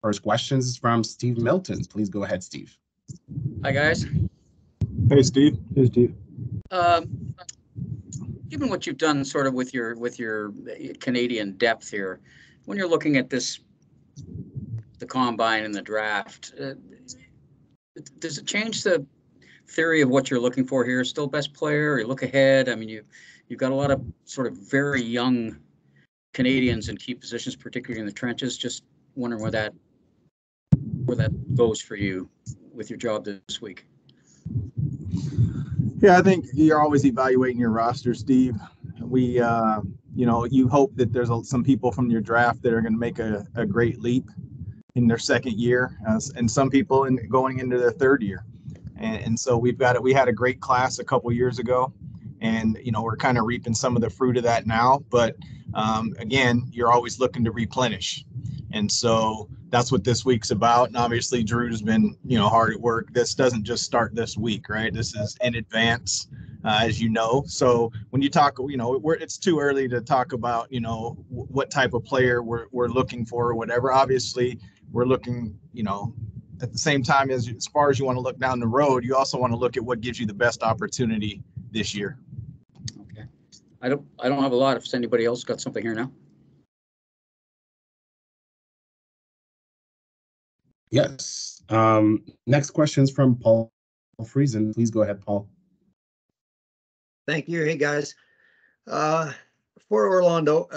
First question is from Steve Milton. Please go ahead, Steve. Hi, guys. Hey, Steve. Hey, Steve. Given what you've done sort of with your Canadian depth here, when you're looking at the combine and the draft, does it change the theory of what you're looking for here? Still best player, or you look ahead? I mean, you've got a lot of sort of very young Canadians in key positions, particularly in the trenches. Just wondering where that goes for you with your job this week. Yeah, I think you're always evaluating your roster, Steve. We, you hope that there's some people from your draft that are going to make a great leap in their second year, and some people going into their third year. And so we had a great class a couple years ago, and we're kind of reaping some of the fruit of that now. But again, you're always looking to replenish, and so that's what this week's about. And obviously, Drew's been hard at work. This doesn't just start this week, right? This is in advance, as you know. So when you talk, it's too early to talk about what type of player we're looking for or whatever. Obviously, we're looking, at the same time as far as you want to look down the road, you also want to look at what gives you the best opportunity this year. Okay. I don't have a lot. If anybody else got something here now. Yes. Next question is from Paul Friesen. Please go ahead, Paul. Thank you. Hey, guys. For Orlando,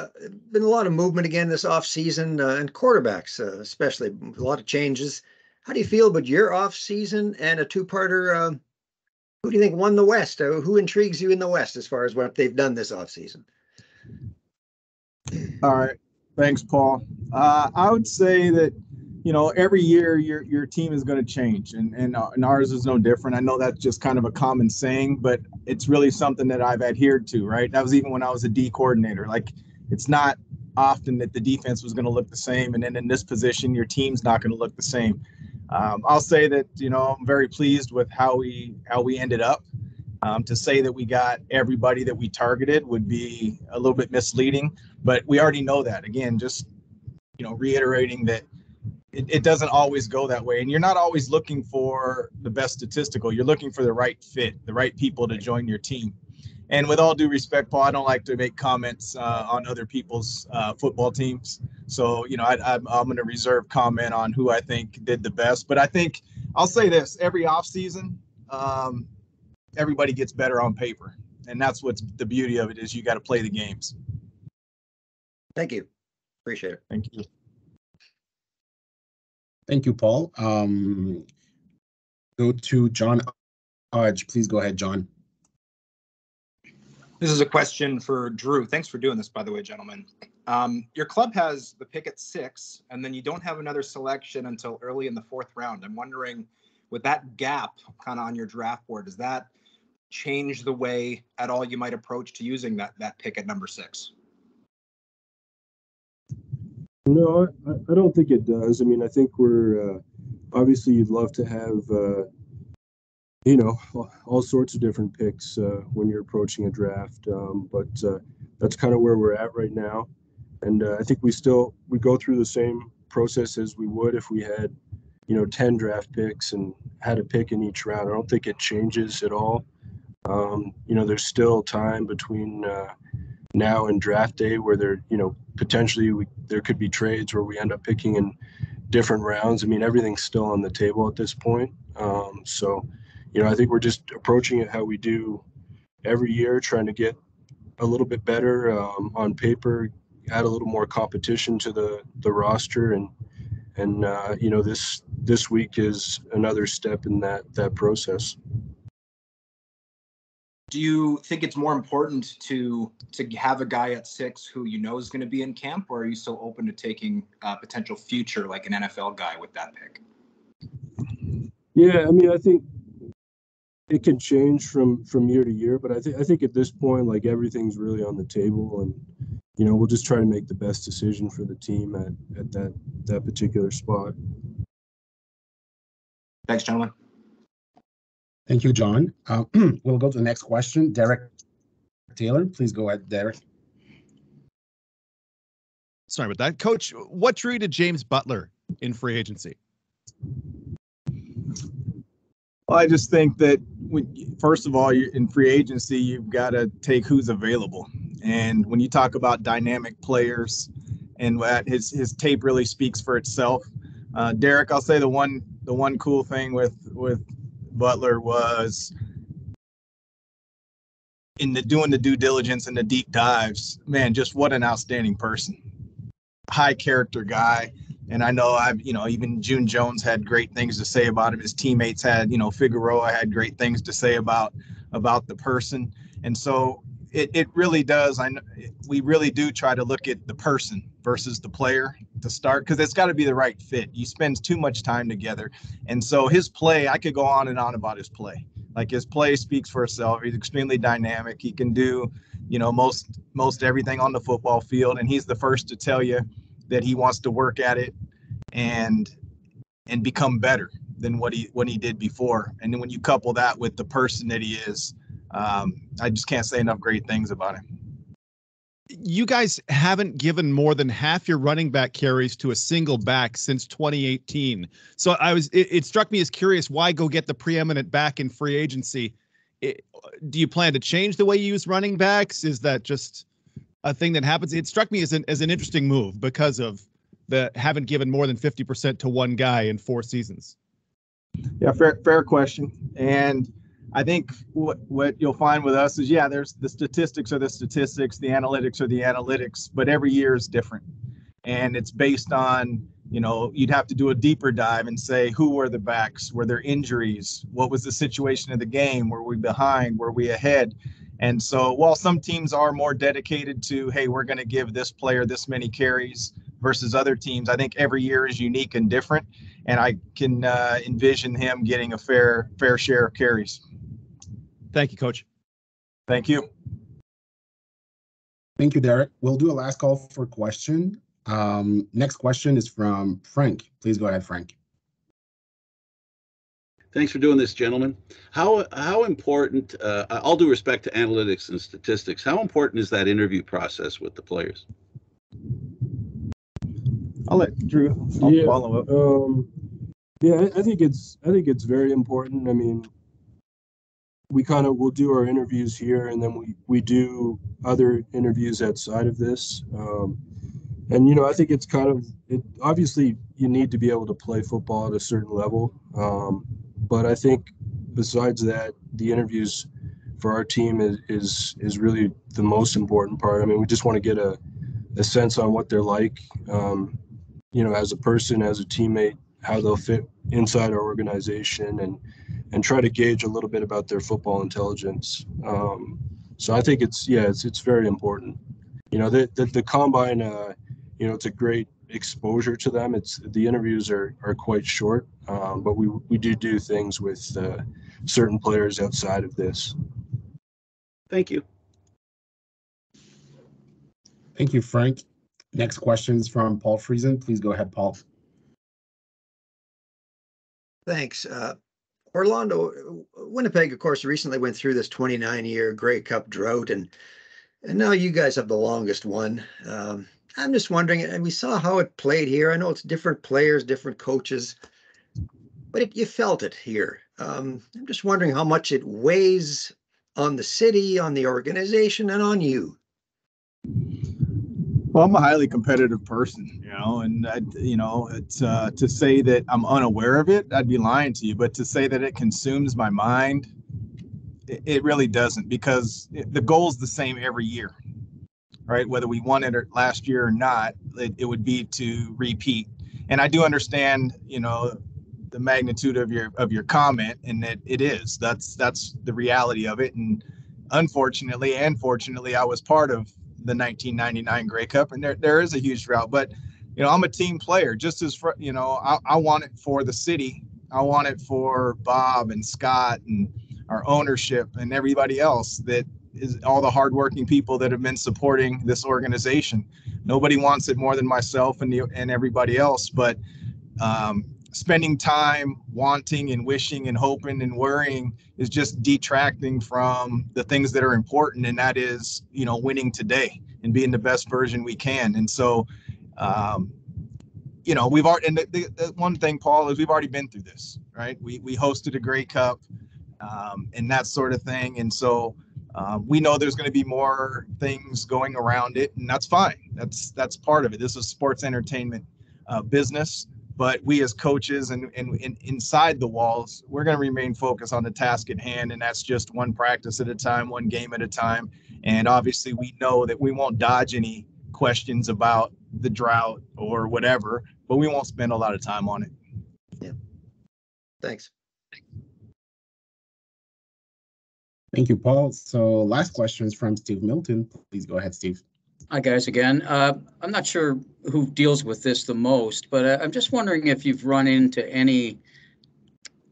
been a lot of movement again this offseason, and quarterbacks especially, a lot of changes. How do you feel about your offseason? And a two-parter, who do you think won the West? Who intrigues you in the West as far as what they've done this offseason? All right. Thanks, Paul. I would say that every year your team is going to change, and ours is no different. I know that's just kind of a common saying, but it's really something that I've adhered to, right? That was even when I was a D coordinator. Like, it's not often that the defense was going to look the same, and then in this position, your team's not going to look the same. I'll say that, I'm very pleased with how we ended up. To say that we got everybody that we targeted would be a little bit misleading, but we already know that. Again, just, reiterating that it doesn't always go that way. And you're not always looking for the best statistical. You're looking for the right fit, the right people to join your team. And with all due respect, Paul, I don't like to make comments on other people's football teams. So, I'm going to reserve comment on who I think did the best. But I think I'll say this: every offseason, everybody gets better on paper. And that's what's the beauty of it, is you got to play the games. Thank you. Appreciate it. Thank you. Thank you, Paul. Go to John Hodge. Please go ahead, John. This is a question for Drew. Thanks for doing this, by the way, gentlemen. Your club has the pick at 6, and then you don't have another selection until early in the 4th round. I'm wondering, with that gap kind of on your draft board, does that change the way at all you might approach to using that pick at number 6? No, I don't think it does. I mean, I think we're obviously you'd love to have all sorts of different picks when you're approaching a draft, but that's kind of where we're at right now. And I think we go through the same process as we would if we had 10 draft picks and had a pick in each round. I don't think it changes at all. There's still time between now and draft day where there potentially there could be trades where we end up picking in different rounds. I mean, everything's still on the table at this point. So I think we're just approaching it how we do every year, trying to get a little bit better on paper, add a little more competition to the roster, and this week is another step in that process. Do you think it's more important to have a guy at 6 who is going to be in camp, or are you still open to taking a potential future, like an NFL guy, with that pick? Yeah, I mean, I think it can change from year to year, but I think at this point, like, everything's really on the table, and we'll just try to make the best decision for the team at that particular spot. Thanks, gentlemen. Thank you, John. We'll go to the next question. Derek Taylor, please go ahead, Derek. Sorry about that. Coach, what drew you to James Butler in free agency? Well, I just think that first of all, in free agency, you've got to take who's available. And when you talk about dynamic players, and that his tape really speaks for itself. Derek, I'll say the one cool thing with Butler was doing the due diligence and the deep dives. Man, just what an outstanding person, high character guy. And I know even June Jones had great things to say about him. His teammates had, Figueroa had great things to say about the person. And so it really does. We really do try to look at the person versus the player to start, because it's got to be the right fit. You spend too much time together. And so his play, I could go on and on about his play. Like, his play speaks for itself. He's extremely dynamic. He can do, most everything on the football field. And he's the first to tell you that he wants to work at it and become better than what he did before. And then when you couple that with the person that he is, I just can't say enough great things about him. You guys haven't given more than half your running back carries to a single back since 2018. So it struck me as curious, why go get the preeminent back in free agency? Do you plan to change the way you use running backs? Is that just a thing that happens? It struck me as an interesting move because of the haven't given more than 50% to one guy in 4 seasons. Yeah, fair question. And I think what you'll find with us is, there's the statistics are the statistics, the analytics are the analytics, but every year is different. And it's based on, you'd have to do a deeper dive and say, who were the backs? Were there injuries? What was the situation of the game? Were we behind? Were we ahead? And so while some teams are more dedicated to, hey, we're going to give this player this many carries versus other teams, I think every year is unique and different. And I can envision him getting a fair share of carries. Thank you, Coach. Thank you. Thank you, Derek. We'll do a last call for question. Next question is from Frank. Please go ahead, Frank. Thanks for doing this, gentlemen. How important, all due respect to analytics and statistics, how important is that interview process with the players? I'll let Drew follow up. I think it's very important. I mean, we'll do our interviews here, and then we do other interviews outside of this. And I think it's obviously you need to be able to play football at a certain level. But I think besides that, the interviews for our team is really the most important part. I mean, we just want to get a sense on what they're like, as a person, as a teammate, how they'll fit inside our organization, and try to gauge a little bit about their football intelligence. So I think it's very important. The combine, it's a great exposure to them. The interviews are quite short, but we do things with certain players outside of this. Thank you. Thank you, Frank. Next question is from Paul Friesen. Please go ahead, Paul. Thanks. Orlando, Winnipeg, of course, recently went through this 29-year Grey Cup drought, and now you guys have the longest one. I'm just wondering, and we saw how it played here. I know it's different players, different coaches, but you felt it here. I'm just wondering how much it weighs on the city, on the organization, and on you. Well, I'm a highly competitive person, and to say that I'm unaware of it, I'd be lying to you. But to say that it consumes my mind, it really doesn't, because the goal's the same every year, right? Whether we won it last year or not, it would be to repeat. And I do understand, the magnitude of your comment, and that it is. That's the reality of it. And unfortunately and fortunately, I was part of the 1999 Grey Cup, and there is a huge drought. But I'm a team player. Just as I want it for the city. I want it for Bob and Scott and our ownership and everybody else, that is all the hardworking people that have been supporting this organization. Nobody wants it more than myself and everybody else. But spending time wanting and wishing and hoping and worrying is just detracting from the things that are important, and that is, winning today and being the best version we can. And so you know, we've already, and the one thing, Paul, is we've already been through this, right? We hosted a Grey Cup and that sort of thing. And so we know there's going to be more things going around it, and that's fine. That's part of it. This is sports entertainment business, but we as coaches and inside the walls, we're going to remain focused on the task at hand. And that's just one practice at a time, one game at a time. And obviously we know that we won't dodge any questions about the drought or whatever, but we won't spend a lot of time on it. Yeah. Thanks. Thank you, Paul. So last question is from Steve Milton. Please go ahead, Steve. Hi, guys, again. I'm not sure who deals with this the most, but I'm just wondering if you've run into any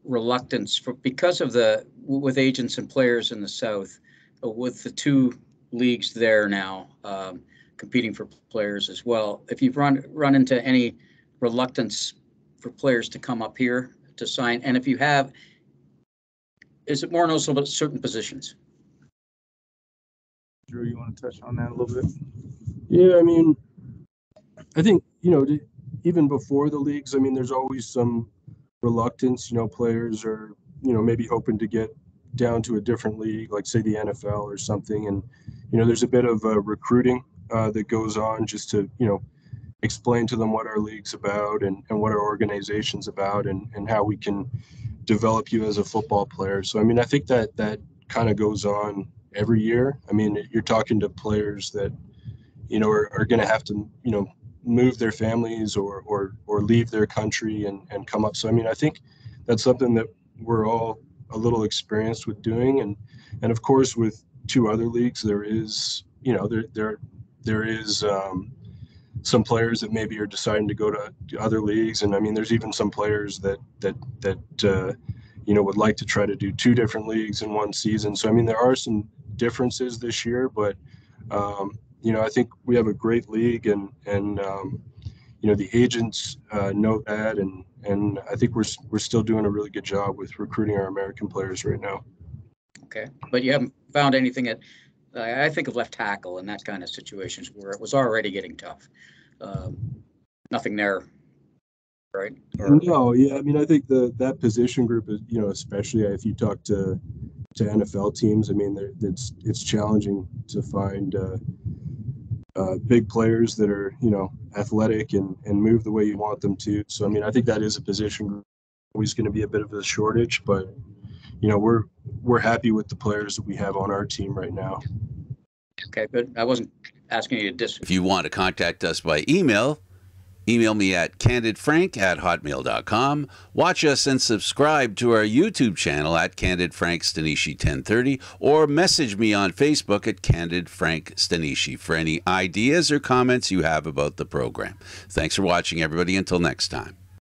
reluctance because of with agents and players in the South, with the two leagues there now competing for players as well. If you've run into any reluctance for players to come up here to sign, and if you have, is it more noticeable at certain positions? Drew, you want to touch on that a little bit? Yeah, I mean, I think, you know, even before the leagues, I mean, there's always some reluctance. You know, players are, you know, maybe hoping to get down to a different league, like say the NFL or something. And, you know, there's a bit of recruiting that goes on just to, you know, explain to them what our league's about and what our organization's about and how we can develop you as a football player. So, I mean, I think that kind of goes on every year. I mean, you're talking to players that, you know, are going to have to, you know, move their families or leave their country and come up. So, I mean, I think that's something that we're all a little experienced with doing. And of course, with two other leagues, there is, you know, there is some players that maybe are deciding to go to other leagues. And I mean, there's even some players that you know, would like to try to do two different leagues in one season. So, I mean, there are some differences this year, but, you know, I think we have a great league and you know, the agents know that. And I think we're still doing a really good job with recruiting our American players right now. Okay. But you haven't found anything at, I think of left tackle and that kind of situations where it was already getting tough. Nothing there. Right? No, yeah. I mean, I think that position group is, you know, especially if you talk to NFL teams, I mean, it's challenging to find big players that are, you know, athletic and move the way you want them to. So, I mean, I think that is a position group always going to be a bit of a shortage, but, you know, we're happy with the players that we have on our team right now. Okay, but I wasn't asking you to If you want to contact us by email me at candidfrank@hotmail.com. Watch us and subscribe to our YouTube channel at Candid Frank Stanishi 1030, or message me on Facebook at Candid Frank Stanishi for any ideas or comments you have about the program. Thanks for watching, everybody. Until next time.